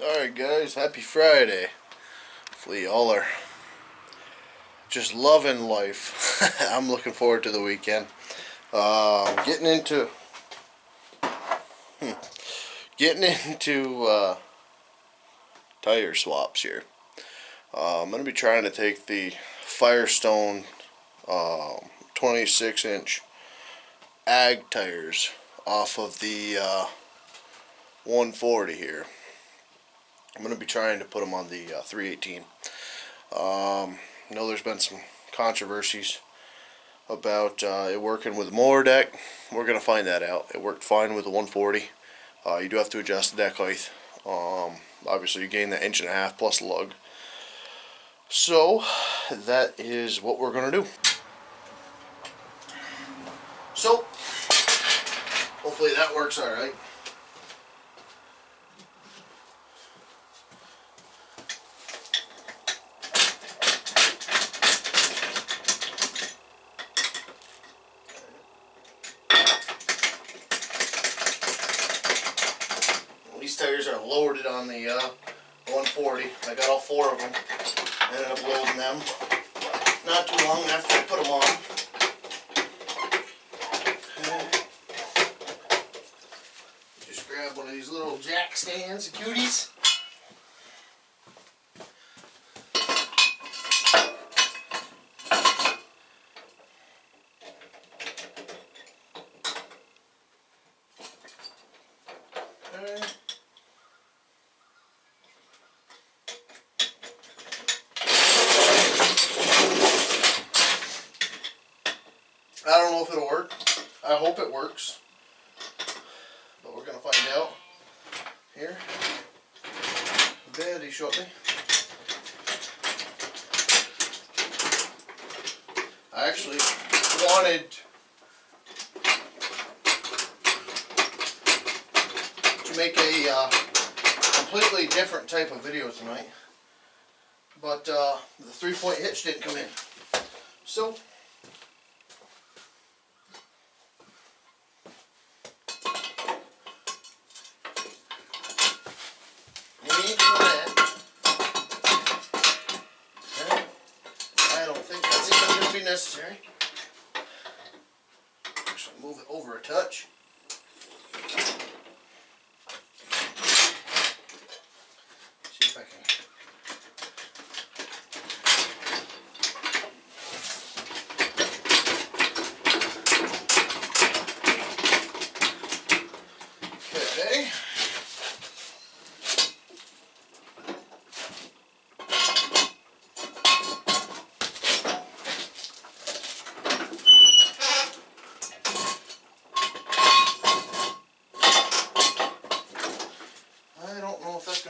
Alright guys, happy Friday. Hopefully y'all are just loving life. I'm looking forward to the weekend. Getting into tire swaps here. I'm going to be trying to take the Firestone 26-inch ag tires off of the 140 here. I'm going to be trying to put them on the 318. I know there's been some controversies about it working with mower deck. We're going to find that out. It worked fine with the 140. You do have to adjust the deck height. Obviously you gain that 1.5 inches plus lug. So that is what we're going to do. So hopefully that works alright. These tires are loaded on the 140. I got all 4 of them. I ended up loading them not too long after I put them on. Just grab one of these little jack stands, cuties. I don't know if it'll work. I hope it works. But we're going to find out here very shortly. I actually wanted to make a completely different type of video tonight. But the 3-point hitch didn't come in. So necessary. Actually move it over a touch. See if I can. Okay.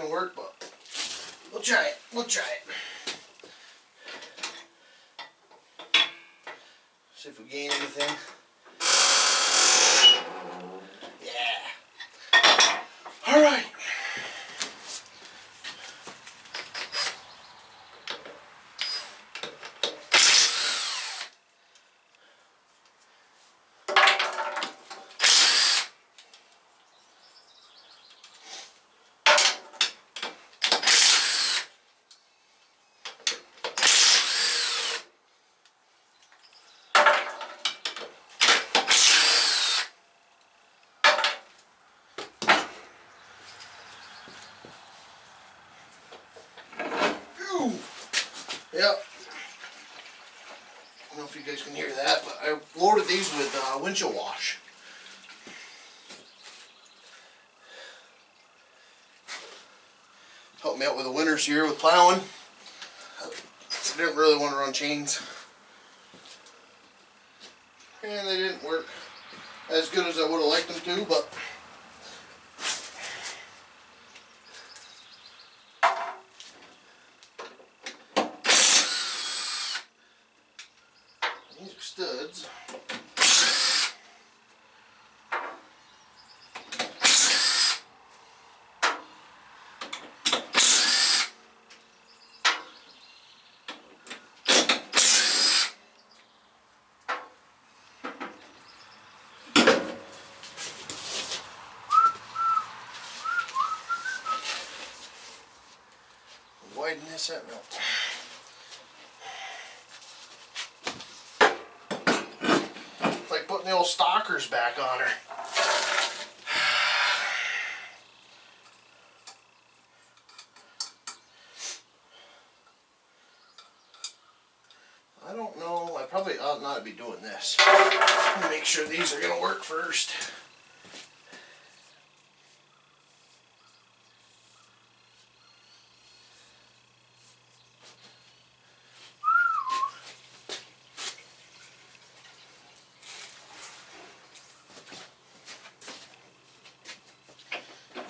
Work, but we'll try it. See if we gain anything. Yeah. All right. Yep. I don't know if you guys can hear that, but I loaded these with windshield wash. Helped me out with the winters here with plowing. I didn't really want to run chains. And they didn't work as good as I would have liked them to, but these are studs. widen this up. No. It's like putting the old stalkers back on her. I don't know. I probably ought not to be doing this. Make sure these are going to work first.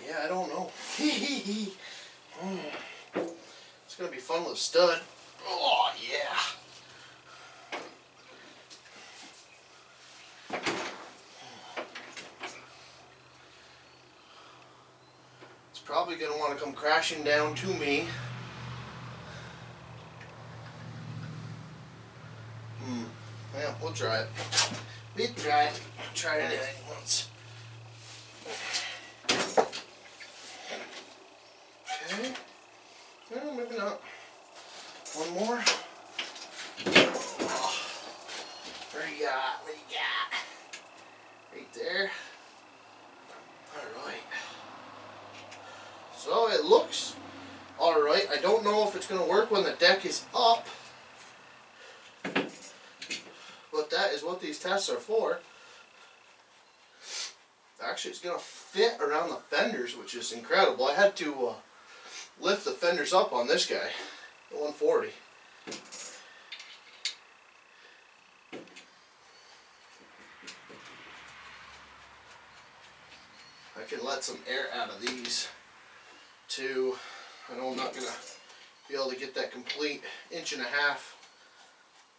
Yeah, I don't know. It's going to be fun with a stud. Oh, yeah. It's probably going to want to come crashing down to me. Yeah, we'll try it. We can try it. Try anything once. Okay. No, maybe not. One more. Oh. What do you got? What do you got? Right there. Alright. So it looks alright. I don't know if it's going to work when the deck is up. But that is what these tests are for. Actually, it's going to fit around the fenders, which is incredible. I had to lift the fenders up on this guy, the 140. I can let some air out of these too. I know I'm not going to be able to get that complete 1.5 inches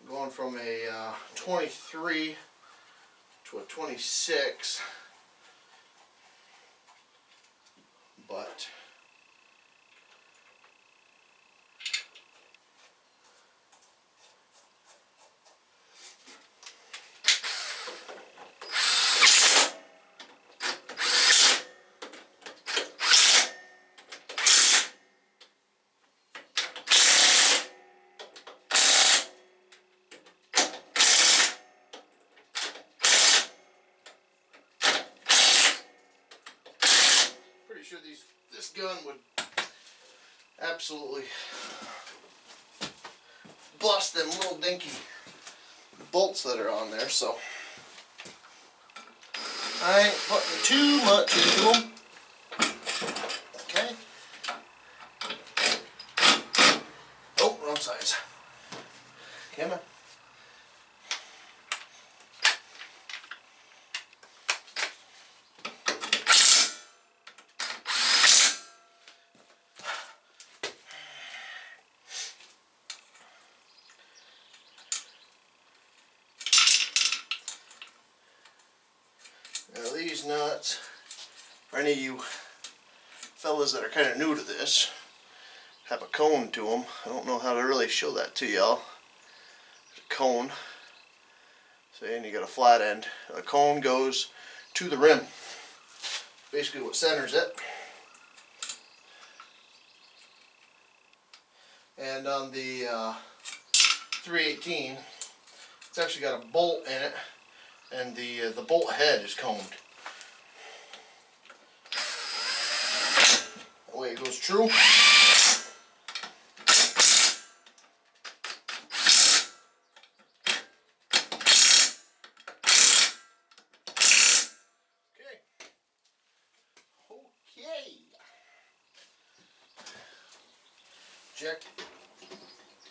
going from a 23 to a 26, but pretty sure this gun would absolutely bust them little dinky bolts that are on there, so I ain't putting too much into them. Okay. Oh, wrong size. Come on. Now these nuts, for any of you fellas that are kind of new to this, have a cone to them. I don't know how to really show that to y'all. There's a cone, say, and you got a flat end. A cone goes to the rim. Basically what centers it. And on the 318, it's actually got a bolt in it. And the bolt head is combed. That way it goes true. Okay. Okay. Check.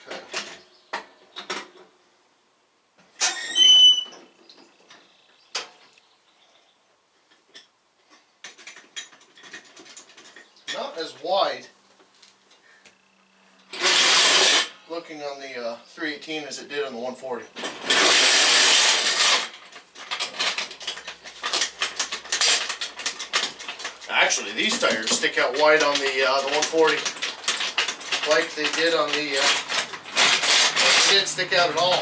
Okay. Not as wide looking on the 318 as it did on the 140. Actually, these tires stick out wide on the 140, like they did on the. They didn't stick out at all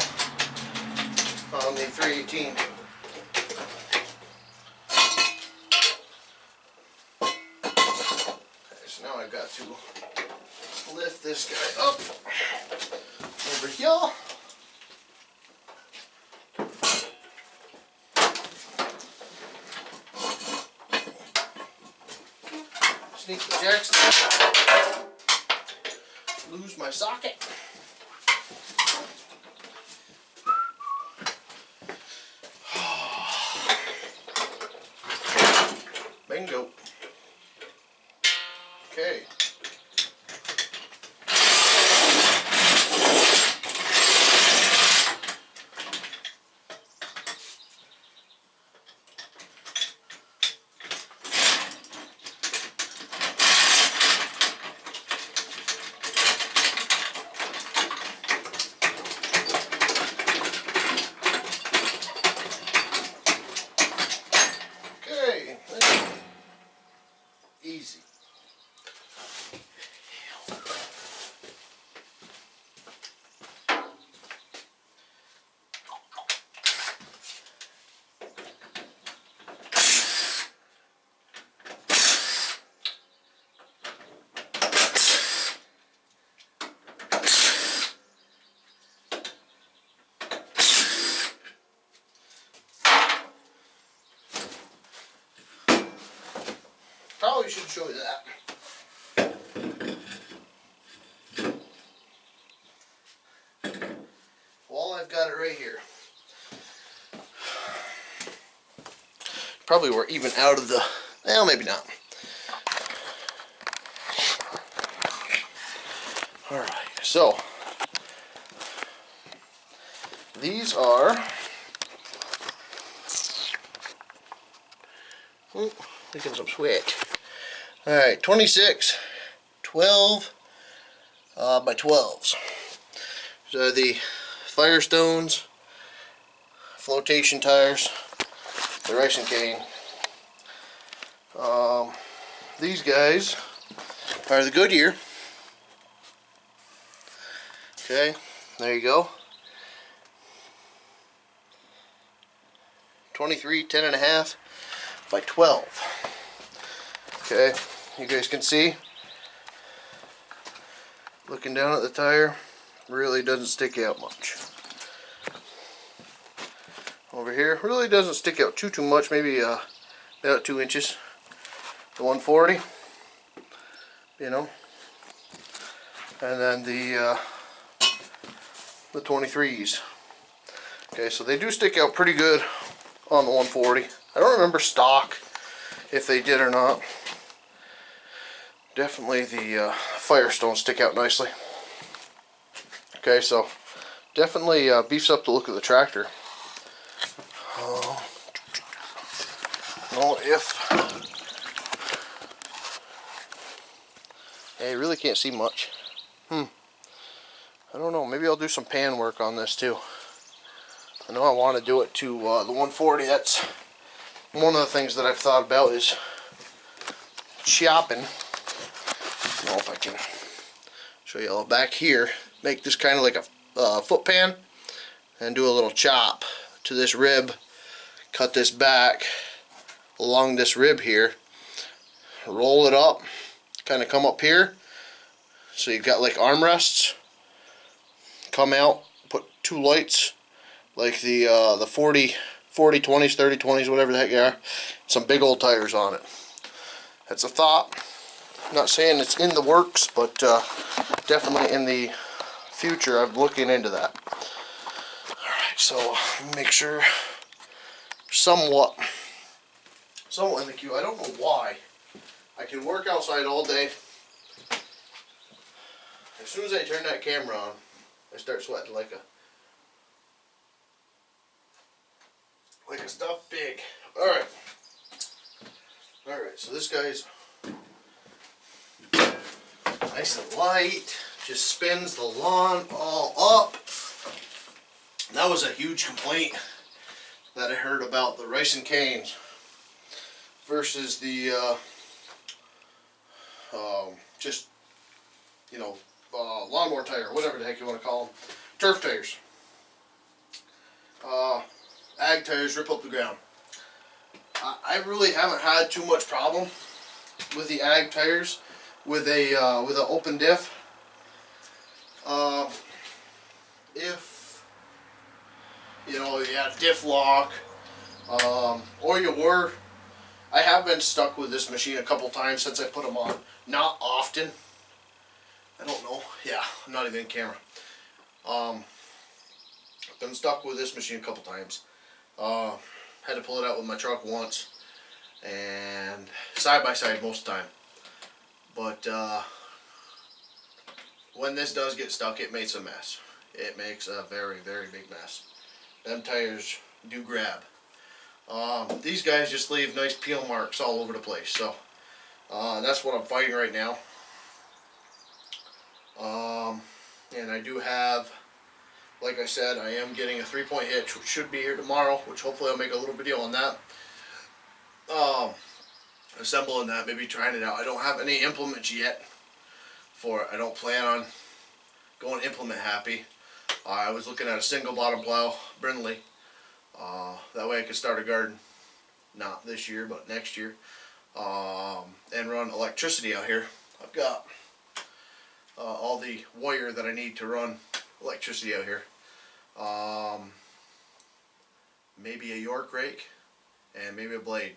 on the 318. So now I I've got to lift this guy up over here. Sneak the jacks down. Lose my socket. Bingo. Okay. Okay. Easy. Probably should show you that. Well, I've got it right here. Probably we're even out of the, well, maybe not. Alright, so these are, making some sweat. Alright, 26, 12 by 12s. So the Firestones, flotation tires, the racing cane. These guys are the Goodyear. Okay, there you go. 23, 10.5 by 12. Okay, you guys can see, looking down at the tire, really doesn't stick out much. Over here, really doesn't stick out too much, maybe about 2 inches. The 140, you know, and then the 23s. Okay, so they do stick out pretty good on the 140. I don't remember stock if they did or not. Definitely the Firestones stick out nicely. Okay, so definitely beefs up the look of the tractor. Well, if yeah, you really can't see much. I don't know. Maybe I'll do some pan work on this too. I know I want to do it to the 140. That's one of the things that I've thought about is chopping. I don't know if I can show you all back here. Make this kind of like a foot pan and do a little chop to this rib. Cut this back along this rib here. Roll it up. Kind of come up here. So you've got like armrests. Come out. Put 2 lights. Like the 40 20s, 30 20s, whatever the heck they are. Some big old tires on it. That's a thought. I'm not saying it's in the works, but definitely in the future I'm looking into that. Alright, so make sure somewhat in the queue. I don't know why. I can work outside all day. As soon as I turn that camera on, I start sweating like a stuffed pig. Alright. Alright, so this guy's nice and light. Just spins the lawn all up. That was a huge complaint that I heard about the racing canes versus the just, you know, lawnmower tire, whatever the heck you want to call them. Turf tires. Ag tires rip up the ground. I really haven't had too much problem with the ag tires. with an open diff. If you know you had diff lock, or you were, I have been stuck with this machine a couple times since I put them on. Not often. I don't know. Yeah, I'm not even in camera. Been stuck with this machine a couple times. Had to pull it out with my truck once, and side by side most of the time. But when this does get stuck, it makes a mess. It makes a very, very big mess. Them tires do grab. These guys just leave nice peel marks all over the place. So that's what I'm fighting right now. And I do have, like I said, I am getting a 3-point hitch, which should be here tomorrow, which hopefully I'll make a little video on that. Assembling that, maybe trying it out. I don't have any implements yet for it. I don't plan on going implement happy. I was looking at a single bottom plow, Brindley. That way I could start a garden, not this year, but next year, and run electricity out here. I've got all the wire that I need to run electricity out here. Maybe a York rake and maybe a blade.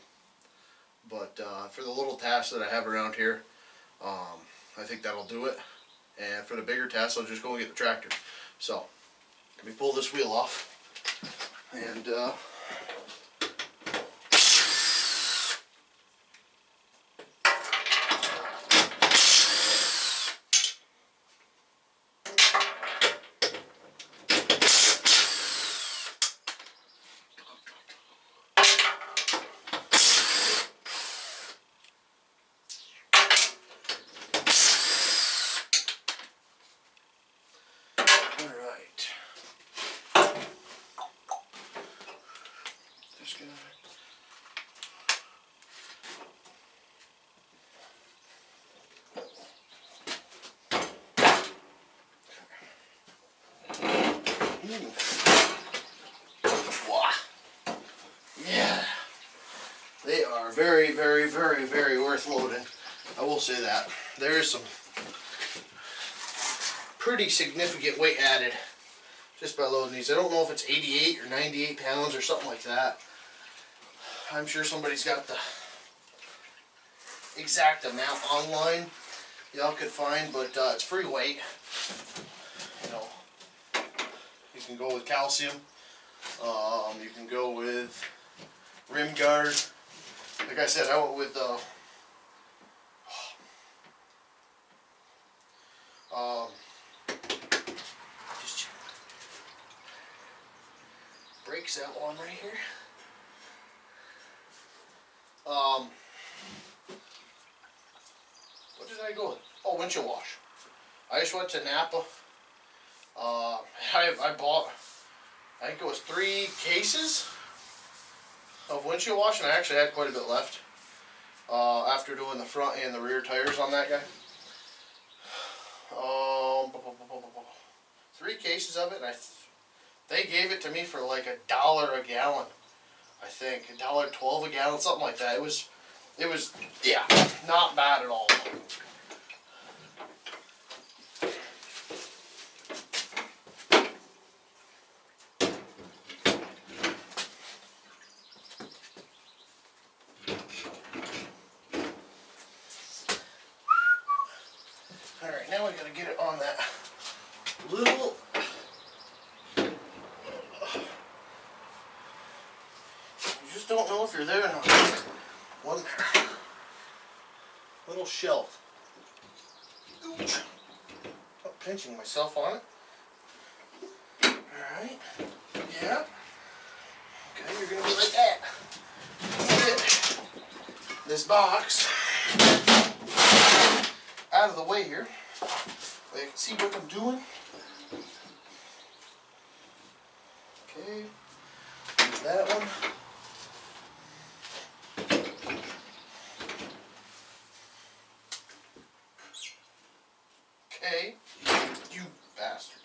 But for the little tasks that I have around here, I think that'll do it. And for the bigger tasks, I'll just go and get the tractor. So let me pull this wheel off and yeah, they are very, very, very, very worth loading. I will say that. There is some pretty significant weight added just by loading these. I don't know if it's 88 or 98 pounds or something like that. I'm sure somebody's got the exact amount online y'all could find, but it's free weight. You know, you can go with calcium. You can go with rim guard. Like I said, I went with just breaks that one right here. What did I go with? Oh, windshield wash. I just went to Napa. I bought, I think it was 3 cases of windshield wash, and I actually had quite a bit left after doing the front and the rear tires on that guy. 3 cases of it, and they gave it to me for like $1 a gallon. I think $1.12 a gallon, something like that. It was, yeah, not bad at all. All right, now we gotta get it on that little. Just don't know if you're there or not. One little shelf. Ooch. I'm pinching myself on it. Alright. Yeah. Okay, you're gonna be like that. Get this box out of the way here. So you can see what I'm doing. Okay. That one. Okay, you bastard.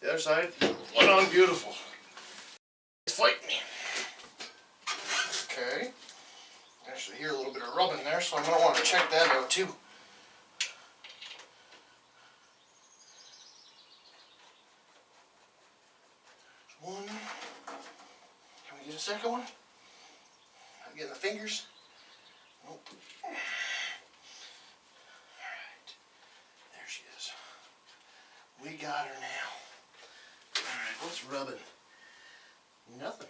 The other side went on beautiful. It's fighting me. Actually, hear a little bit of rubbing there, so I'm going to want to check that out too. One. Can we get a second one? I'm getting the fingers. Nope. Alright. There she is. We got her now. Alright, what's rubbing? Nothing.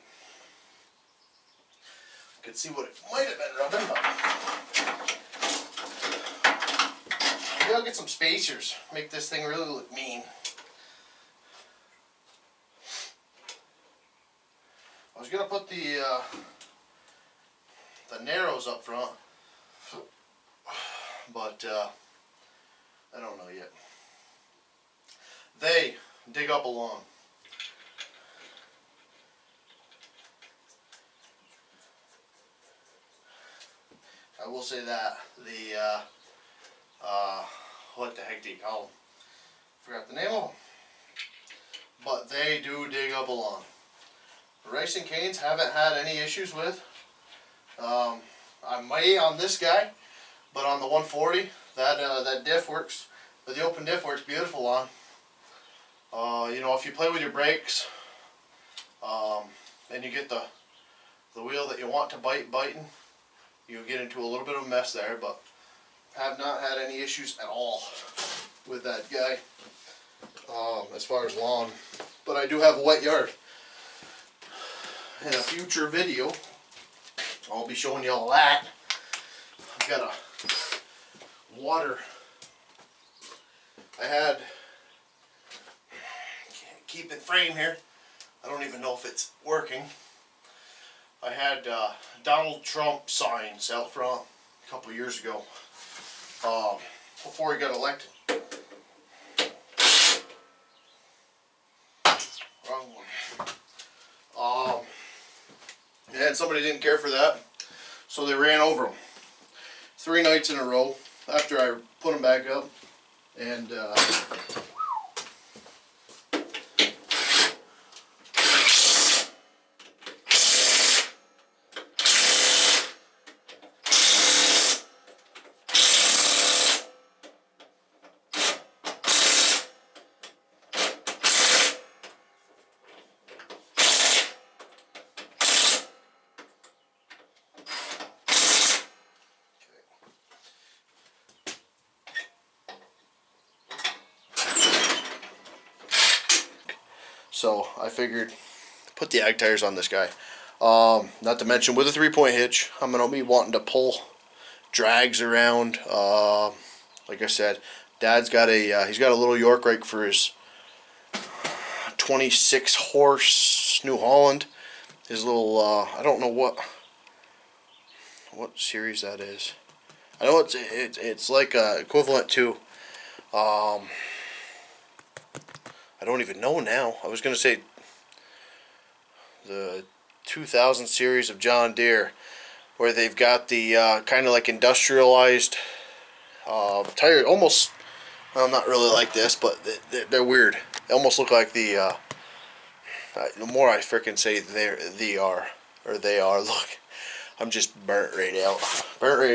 Could see what it might have been rubbing, but maybe I'll get some spacers. Make this thing really look mean. I was gonna put the narrows up front, but I don't know yet. They dig up along. I will say that the what the heck do you call them? Forgot the name of them. But they do dig up along. The racing canes haven't had any issues with. I may on this guy, but on the 140, that diff works. But the open diff works beautiful on. You know, if you play with your brakes, and you get the wheel that you want to biting, you get into a little bit of a mess there, but have not had any issues at all with that guy as far as lawn. But I do have a wet yard. In a future video, I'll be showing you all that. I've got a water. I had, can't keep it frame here. I don't even know if it's working. I had Donald Trump signs out front a couple years ago, before he got elected. Wrong one. And somebody didn't care for that, so they ran over them 3 nights in a row after I put them back up. And so I figured put the ag tires on this guy. Not to mention with a 3-point hitch, I'm going to be wanting to pull drags around. Like I said, Dad's got he's got a little York rake for his 26 horse New Holland. His little, I don't know what series that is. I know it's like equivalent to, I don't even know now. I was going to say the 2000 series of John Deere, where they've got the kind of like industrialized tire, almost, well, not really like this, but they're weird. They almost look like the more I frickin' say they are, look, I'm just burnt right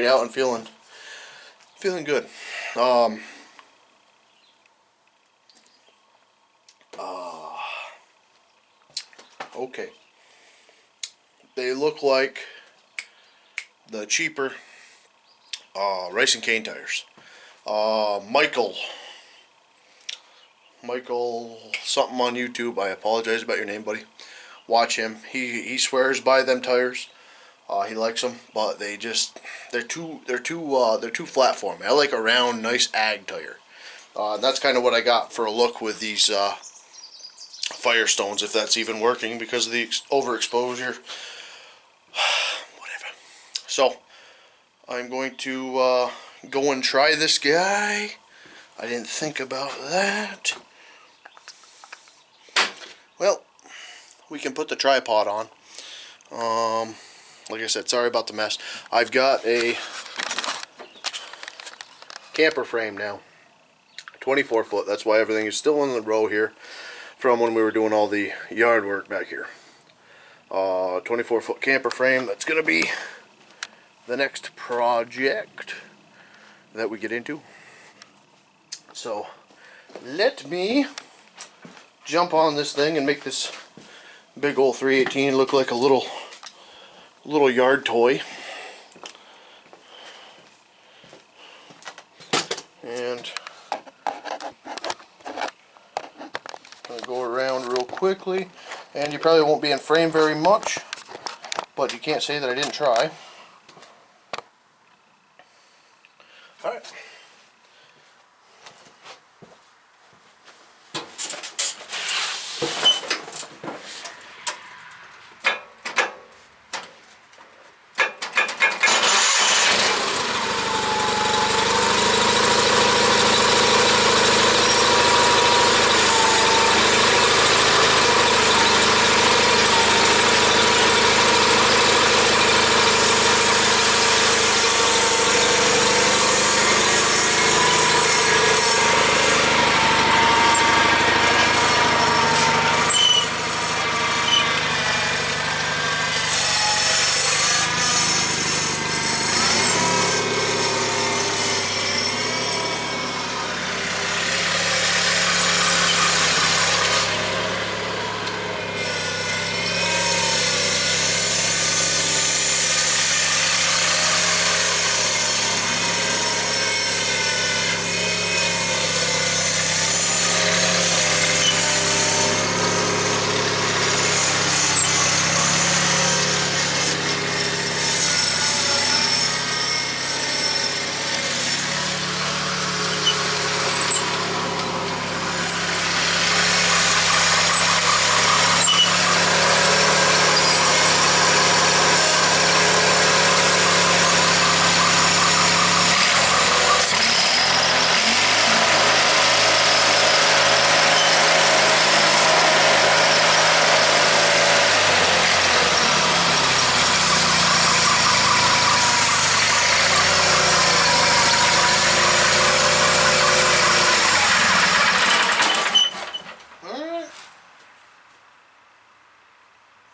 out and feeling good. Okay. They look like the cheaper racing cane tires. Michael something on YouTube. I apologize about your name, buddy. Watch him. He swears by them tires. He likes them, but they're too flat for me. I like a round, nice ag tire. That's kind of what I got for a look with these Firestones, if that's even working because of the overexposure. Whatever. So I'm going to go and try this guy. I didn't think about that. Well, we can put the tripod on. Like I said, sorry about the mess. I've got a camper frame now, 24 foot. That's why everything is still in the row here from when we were doing all the yard work back here. 24 foot camper frame. That's gonna be the next project that we get into. So let me jump on this thing and make this big old 318 look like a little yard toy. And I'm going to go around real quickly, and you probably won't be in frame very much, but you can't say that I didn't try. Alright.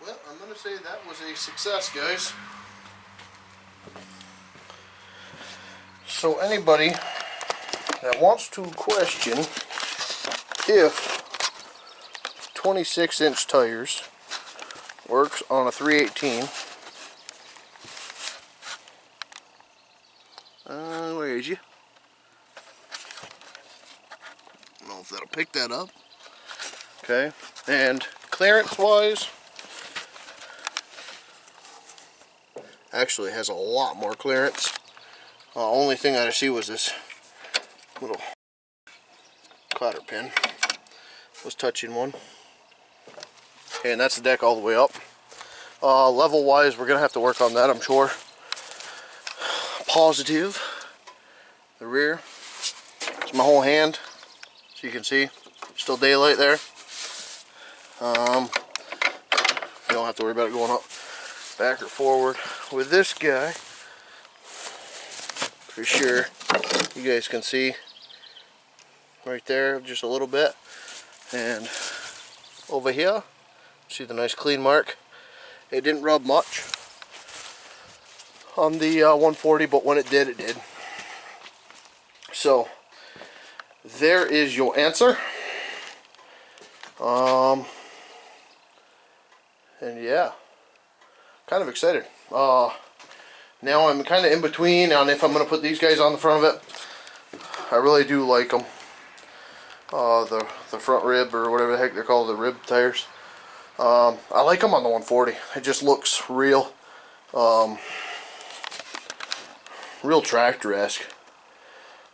Well, I'm going to say that was a success, guys. So anybody that wants to question if 26-inch tires works on a 318, where is you? I don't know if that'll pick that up. Okay, and clearance wise, actually has a lot more clearance. Only thing I see was this little cotter pin was touching one. Okay, and that's the deck all the way up. Level wise, we're gonna have to work on that, I'm sure. Positive. The rear. It's my whole hand, so you can see. Still daylight there. You don't have to worry about it going up, back or forward. With this guy, for sure, you guys can see right there just a little bit, and over here, see the nice clean mark. It didn't rub much on the 140, but when it did, it did. So there is your answer. And yeah, kind of excited. Now I'm kind of in between on if I'm going to put these guys on the front of it. I really do like them. The front rib, or whatever the heck they're called, the rib tires. I like them on the 140. It just looks real, real tractor-esque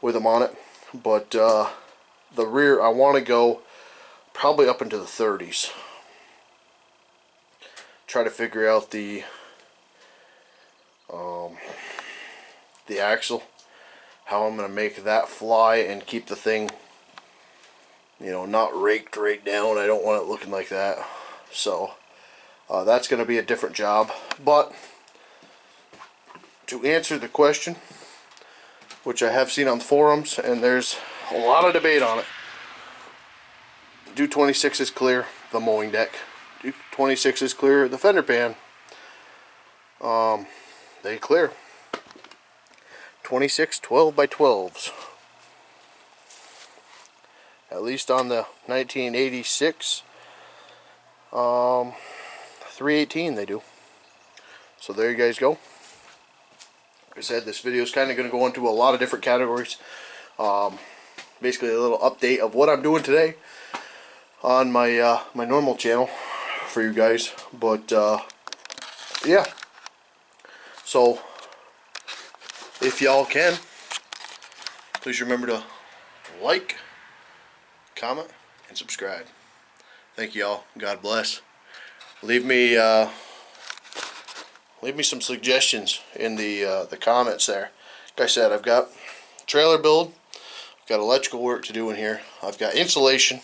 with them on it. But the rear, I want to go probably up into the 30s. Try to figure out the axle, how I'm going to make that fly and keep the thing, you know, not raked right down. I don't want it looking like that. So that's going to be a different job. But to answer the question, which I have seen on forums, and there's a lot of debate on it, do 26s clear the mowing deck? Do 26s clear the fender pan? They clear. 26 12 by 12s. At least on the 1986 318 they do. So there you guys go. Like I said, this video is kind of going to go into a lot of different categories. Basically a little update of what I'm doing today on my my normal channel for you guys. But yeah, so if y'all can, please remember to like, comment, and subscribe. Thank y'all. God bless. Leave me some suggestions in the comments there. Like I said, I've got trailer build, I've got electrical work to do in here, I've got insulation.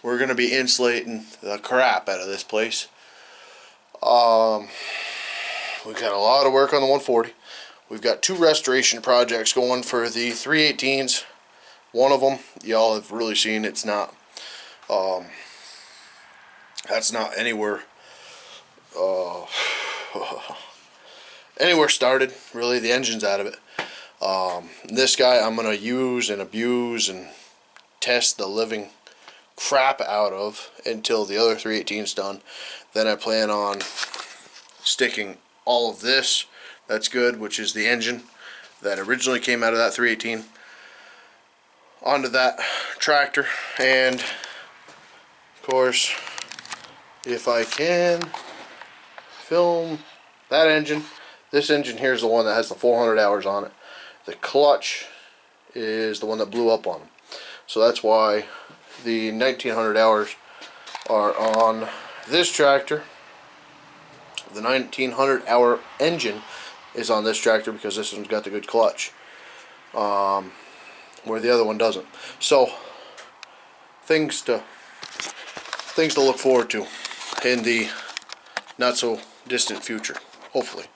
We're going to be insulating the crap out of this place. We've got a lot of work on the 140. We've got 2 restoration projects going for the 318s. One of them, y'all have really seen, it's not, that's not anywhere, anywhere started, really. The engine's out of it. This guy I'm going to use and abuse and test the living crap out of until the other 318's done. Then I plan on sticking all of this, that's good, which is the engine that originally came out of that 318, onto that tractor. And of course, if I can film that engine, this engine here is the one that has the 400 hours on it. The clutch is the one that blew up on them. So that's why the 1900 hours are on this tractor. The 1900 hour engine is on this tractor because this one's got the good clutch, where the other one doesn't. So things to look forward to in the not so distant future, hopefully.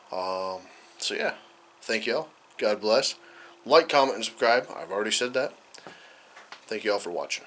So yeah, thank y'all. God bless. Like, comment, and subscribe. I've already said that. Thank you all for watching.